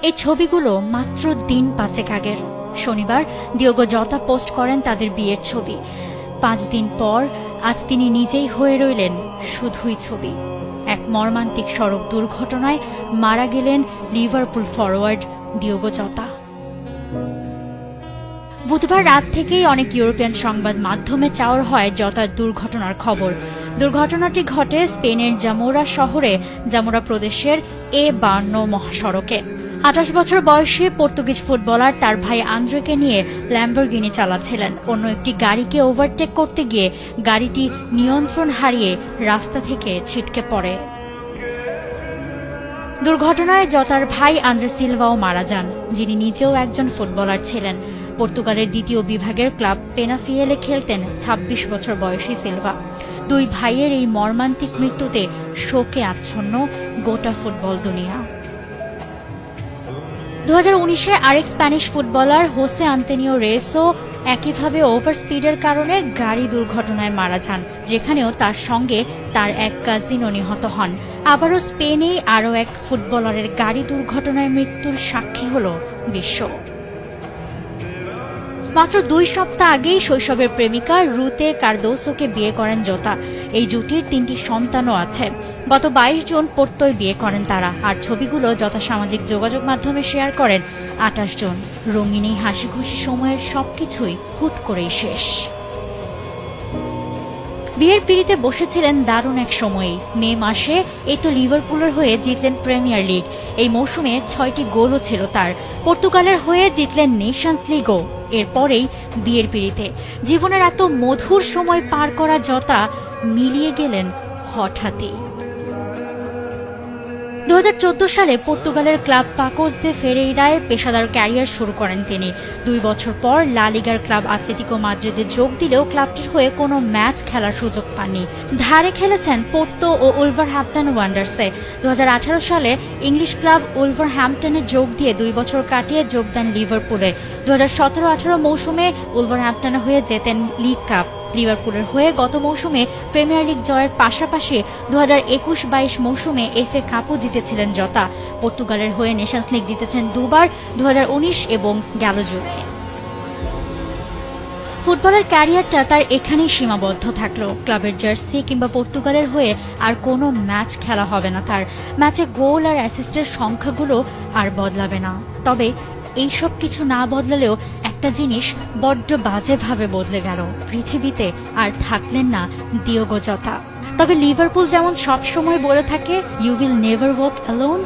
এই ছবিগুলো মাত্র দিন 5 আগের। শনিবার দিয়েগো জতা পোস্ট করেন তাদের বিয়ের ছবি। 5 দিন পর আজ তিনি নিজেই হয়ে রইলেন শুধুই ছবি। এক মর্মান্তিক সড়ক দুর্ঘটনায় মারা গেলেন লিভারপুল ফরওয়ার্ড দিয়েগো জতা। বুধবার রাত থেকেই অনেক ইউরোপিয়ান সংবাদ মাধ্যমে চাওয়ার হয় জতার দুর্ঘটনার খবর। দুর্ঘটনাটি ঘটে স্পেনের জামোরা শহরে, জামোরা প্রদেশের A52 মহাসড়কে। 28 বছর বয়সী পর্তুগিজ ফুটবলার তার ভাই আন্দ্রেকে নিয়ে ল্যাম্বরগিনি চালাচ্ছিলেন। অন্য একটি গাড়িকে ওভারটেক করতে গিয়ে গাড়িটি নিয়ন্ত্রণ হারিয়ে রাস্তা থেকে ছিটকে পড়ে। দুর্ঘটনায় জতার ভাই আন্দ্রে সিলভাও মারা যান, যিনি নিজেও একজন ফুটবলার ছিলেন। পর্তুগালের দ্বিতীয় বিভাগের ক্লাব পেনাফিয়েলে খেলতেন 26 বছর বয়সী সিলভা। দুই ভাইয়ের এই মর্মান্তিক মৃত্যুতে শোকে আচ্ছন্ন গোটা ফুটবল দুনিয়া। 2019-এ আরেক স্প্যানিশ ফুটবলার হোসে আন্তোনিও রেসও একইভাবে ওভার স্পিডের কারণে গাড়ি দুর্ঘটনায় মারা যান, যেখানেও তার সঙ্গে তার এক কাজিনও নিহত হন। আবারও স্পেনে আরও এক ফুটবলারের গাড়ি দুর্ঘটনায় মৃত্যুর সাক্ষী হল বিশ্ব। মাত্র 2 সপ্তাহ আগেই শৈশবের প্রেমিকা রুতে কার্দোসোকে বিয়ে করেন জতা। এই জুটির 3টি সন্তানও আছে। গত 22 জুন পোর্তোয় বিয়ে করেন তারা। আর ছবিগুলো জতা সামাজিক যোগাযোগ মাধ্যমে শেয়ার করেন 28 জন। রঙিন এই হাসি খুশি সময়ের সবকিছুই হুট করেই শেষ। বিয়ের পিঁড়িতে বসেছিলেন দারুণ এক সময়ে। মে মাসে এই তো লিভারপুলের হয়ে জিতলেন প্রিমিয়ার লিগ। এই মৌসুমে 6টি গোলও ছিল তার। পর্তুগালের হয়ে জিতলেন নেশনস লিগও। এরপরেই বিয়ের পিঁড়িতে জীবনের এত মধুর সময় পার করা জতা মিলিয়ে গেলেন হঠাৎই। 2014 সালে পর্তুগালের ক্লাব পাকোস দে ফেরেইরায় পেশাদার ক্যারিয়ার শুরু করেন তিনি। 2 বছর পর লা লিগার ক্লাব আতলেতিকো মাদ্রিদে যোগ দিলেও ক্লাবটির হয়ে কোনো ম্যাচ খেলার সুযোগ পাননি। ধারে খেলেছেন পোর্তো ও উলভারহ্যাম্পটন ওয়ান্ডার্সে। 2018 সালে ইংলিশ ক্লাব উলভারহ্যাম্পটনে যোগ দিয়ে 2 বছর কাটিয়ে যোগ দেন লিভারপুলে। 2017-18 মৌসুমে উলভারহ্যাম্পটনের হয়ে জেতেন লিগ কাপ। লিভারপুলের হয়ে গত মৌসুমে প্রিমিয়ার লিগ জয়ের পাশাপাশি 2021-22 মৌসুমে FA কাপও জিতেছিলেন জতা। পর্তুগালের হয়ে নেশনস লিগ জিতেছেন 2 বার, 2019 এবং গেল জুনে। ফুটবলের ক্যারিয়ারটা তার এখানেই সীমাবদ্ধ থাকলো। ক্লাবের জার্সি কিংবা পর্তুগালের হয়ে আর কোনো ম্যাচ খেলা হবে না তার। ম্যাচে গোল আর অ্যাসিস্টের সংখ্যাগুলো আর বদলাবে না। তবে এইসব কিছু না বদলালেও একটা জিনিস বড্ড বাজেভাবে বদলে গেল। পৃথিবীতে আর থাকলেন না দিয়েগো জতা। তবে লিভারপুল যেমন সবসময় বলে থাকে, you will never walk alone.